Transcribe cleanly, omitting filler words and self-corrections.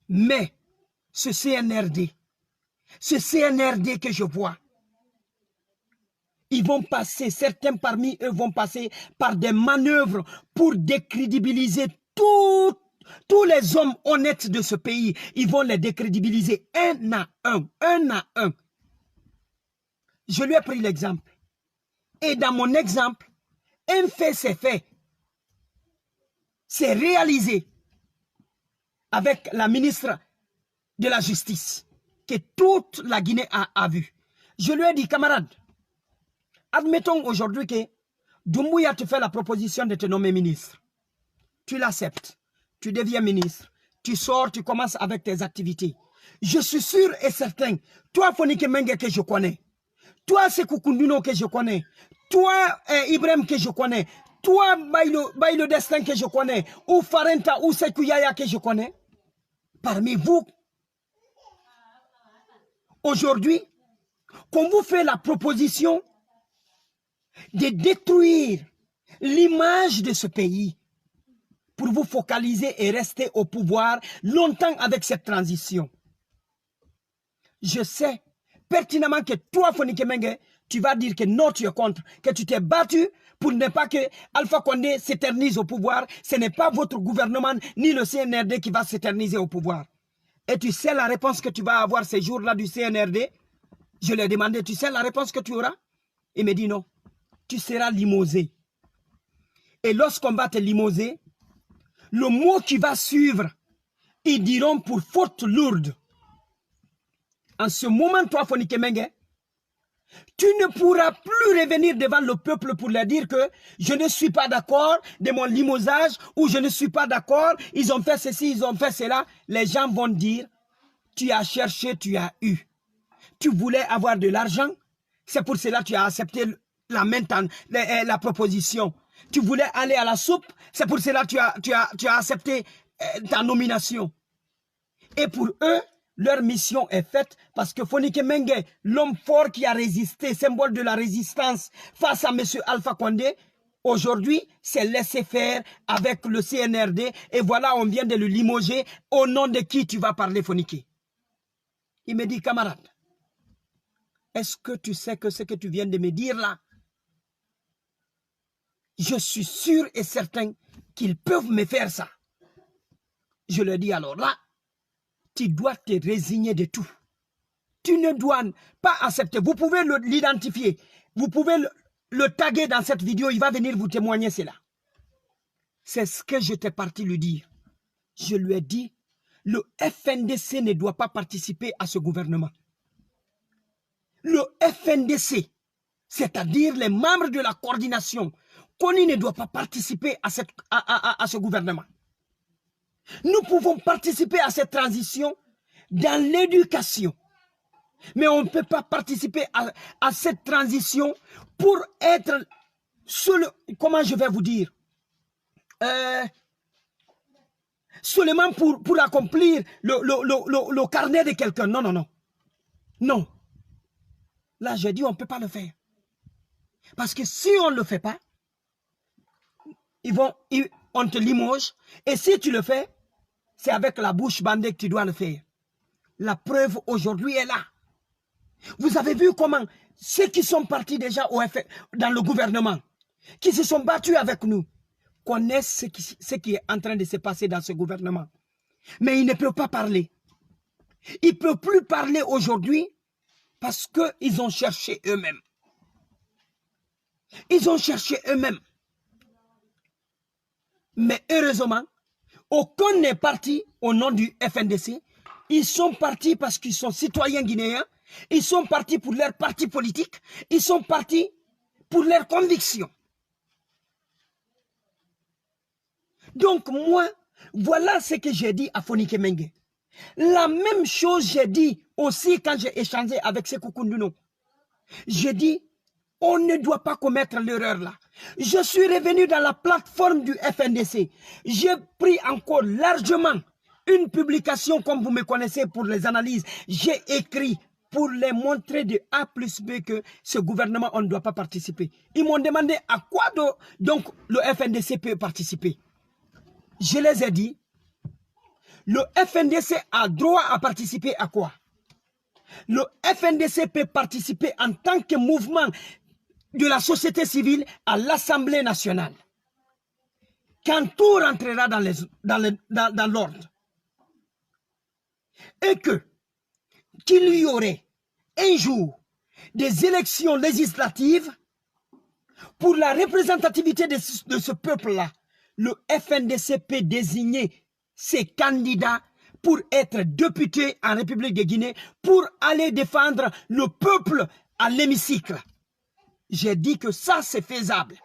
Mais ce CNRD que je vois, ils vont passer, certains parmi eux vont passer par des manœuvres pour décrédibiliser tous les hommes honnêtes de ce pays. Ils vont les décrédibiliser un à un. Je lui ai pris l'exemple. Et dans mon exemple, un fait c'est fait. C'est réalisé avec la ministre de la Justice que toute la Guinée a vu. Je lui ai dit, camarade, admettons aujourd'hui que Doumbouya te fait la proposition de te nommer ministre. Tu l'acceptes, tu deviens ministre, tu sors, tu commences avec tes activités. Je suis sûr et certain, toi Fonike Mengue que je connais, toi Sekou Kounduno que je connais, toi Ibrahim que je connais, toi Bailo Destin que je connais, ou Farenta ou Sekou Yaya que je connais, parmi vous, aujourd'hui, qu'on vous fait la proposition de détruire l'image de ce pays pour vous focaliser et rester au pouvoir longtemps avec cette transition. Je sais pertinemment que toi, Fonike Mengue, tu vas dire que non, tu es contre, que tu t'es battu pour ne pas que Alpha Condé s'éternise au pouvoir. Ce n'est pas votre gouvernement ni le CNRD qui va s'éterniser au pouvoir. Et tu sais la réponse que tu vas avoir ces jours-là du CNRD? Je lui ai demandé, tu sais la réponse que tu auras? Il me dit non, tu seras limosé. Et lorsqu'on va te limoser, le mot qui va suivre, ils diront pour faute lourde. En ce moment, toi, Fonike Mengue, tu ne pourras plus revenir devant le peuple pour leur dire que je ne suis pas d'accord de mon limosage ou je ne suis pas d'accord, ils ont fait ceci, ils ont fait cela. Les gens vont dire, tu as cherché, tu as eu. Tu voulais avoir de l'argent, c'est pour cela que tu as accepté la proposition. Tu voulais aller à la soupe, c'est pour cela que tu as accepté ta nomination. Et pour eux, leur mission est faite parce que Fonike Mengue, l'homme fort qui a résisté, symbole de la résistance face à M. Alpha Condé, aujourd'hui, s'est laissé faire avec le CNRD et voilà, on vient de le limoger. Au nom de qui tu vas parler, Fonike? Il me dit, camarade, est-ce que tu sais que ce que tu viens de me dire là, je suis sûr et certain qu'ils peuvent me faire ça. Je leur dis alors là, tu dois te résigner de tout. Tu ne dois pas accepter. Vous pouvez l'identifier. Vous pouvez le taguer dans cette vidéo. Il va venir vous témoigner cela. C'est ce que j'étais parti lui dire. Je lui ai dit, le FNDC ne doit pas participer à ce gouvernement. Le FNDC, c'est-à-dire les membres de la coordination, Kony ne doit pas participer à ce gouvernement. Nous pouvons participer à cette transition dans l'éducation. Mais on ne peut pas participer à cette transition pour être comment je vais vous dire, seulement pour accomplir le carnet de quelqu'un. Non, non, non. Non. Là, j'ai dit, on ne peut pas le faire. Parce que si on ne le fait pas, on te limoge. Et si tu le fais, c'est avec la bouche bandée que tu dois le faire. La preuve aujourd'hui est là. Vous avez vu comment ceux qui sont partis déjà dans le gouvernement, qui se sont battus avec nous, connaissent ce qui est en train de se passer dans ce gouvernement. Mais ils ne peuvent pas parler. Ils ne peuvent plus parler aujourd'hui parce qu'ils ont cherché eux-mêmes. Ils ont cherché eux-mêmes. Mais heureusement, aucun n'est parti au nom du FNDC. Ils sont partis parce qu'ils sont citoyens guinéens. Ils sont partis pour leur parti politique. Ils sont partis pour leurs convictions. Donc moi, voilà ce que j'ai dit à Fonike Mengue. La même chose j'ai dit aussi quand j'ai échangé avec Sekou Kounduno. J'ai dit, on ne doit pas commettre l'erreur là. Je suis revenu dans la plateforme du FNDC. J'ai pris encore largement une publication, comme vous me connaissez pour les analyses. J'ai écrit pour les montrer de A plus B que ce gouvernement, on ne doit pas participer. Ils m'ont demandé à quoi donc le FNDC peut participer. Je les ai dit, le FNDC a droit à participer à quoi? Le FNDC peut participer en tant que mouvement de la société civile à l'Assemblée nationale. Quand tout rentrera dans l'ordre. Et qu'il y aurait un jour des élections législatives pour la représentativité de ce peuple-là, le FNDC peut désigner ses candidats pour être députés en République de Guinée, pour aller défendre le peuple à l'hémicycle. J'ai dit que ça, c'est faisable.